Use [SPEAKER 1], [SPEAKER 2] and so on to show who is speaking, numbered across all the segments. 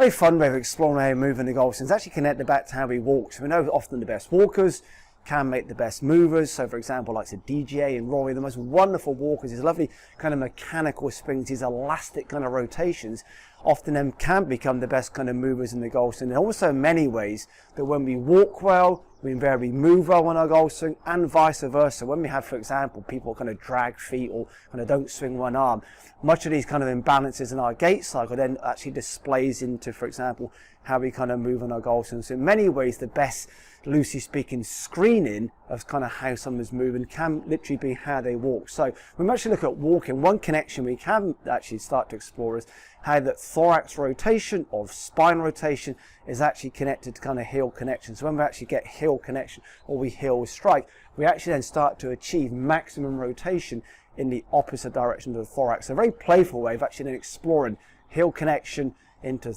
[SPEAKER 1] very fun way of exploring how we move in the golf swing is actually connected back to how we walk. So we know often the best walkers can make the best movers. So for example, like DGA and Rory, the most wonderful walkers, these lovely kind of mechanical springs, these elastic kind of rotations, often them can become the best kind of movers in the golf swing. And also in many ways that when we walk well, we invariably move well on our golf swing, and vice versa. When we have, for example, people kind of drag feet or kind of don't swing one arm, much of these kind of imbalances in our gait cycle then actually displays into, for example, how we kind of move on our golf swing. So in many ways, the best, loosely speaking, screening of kind of how someone's moving can literally be how they walk. So when we actually look at walking, one connection we can actually start to explore is how that thorax rotation or spine rotation is actually connected to kind of heel connection. So when we actually get heel connection or we heel strike, we actually then start to achieve maximum rotation in the opposite direction of the thorax. So a very playful way of actually then exploring heel connection into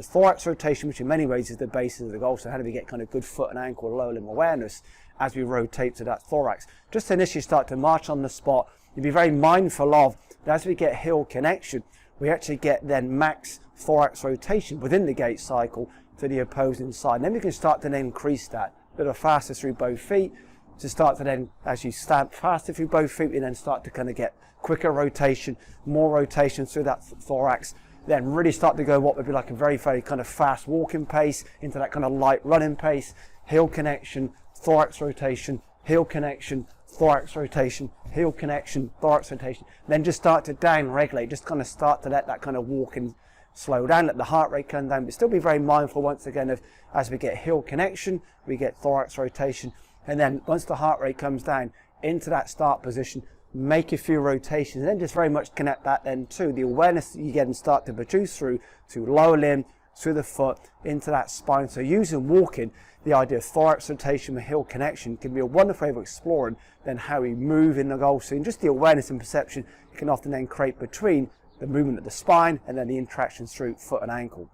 [SPEAKER 1] thorax rotation, which in many ways is the basis of the golf. So how do we get kind of good foot and ankle lower limb awareness as we rotate to that thorax? Just to initially start to march on the spot, you'd be very mindful of that as we get heel connection, we actually get then max thorax rotation within the gait cycle to the opposing side. And then we can start to then increase that a little faster through both feet, to start to then, as you stamp faster through both feet, we then start to kind of get quicker rotation, more rotation through that thorax. Then really start to go what would be like a very, very kind of fast walking pace into that kind of light running pace, heel connection, thorax rotation, heel connection, thorax rotation, heel connection, thorax rotation. Then just start to down regulate, just kind of start to let that kind of walking slow down, let the heart rate come down, but still be very mindful once again of as we get heel connection, we get thorax rotation, and then once the heart rate comes down into that start position, make a few rotations, and then just very much connect that then to the awareness that you get and start to produce through to lower limb, through the foot, into that spine. So using walking, the idea of thorax rotation with heel connection can be a wonderful way of exploring then how we move in the golf swing. Just the awareness and perception you can often then create between the movement of the spine and then the interactions through foot and ankle.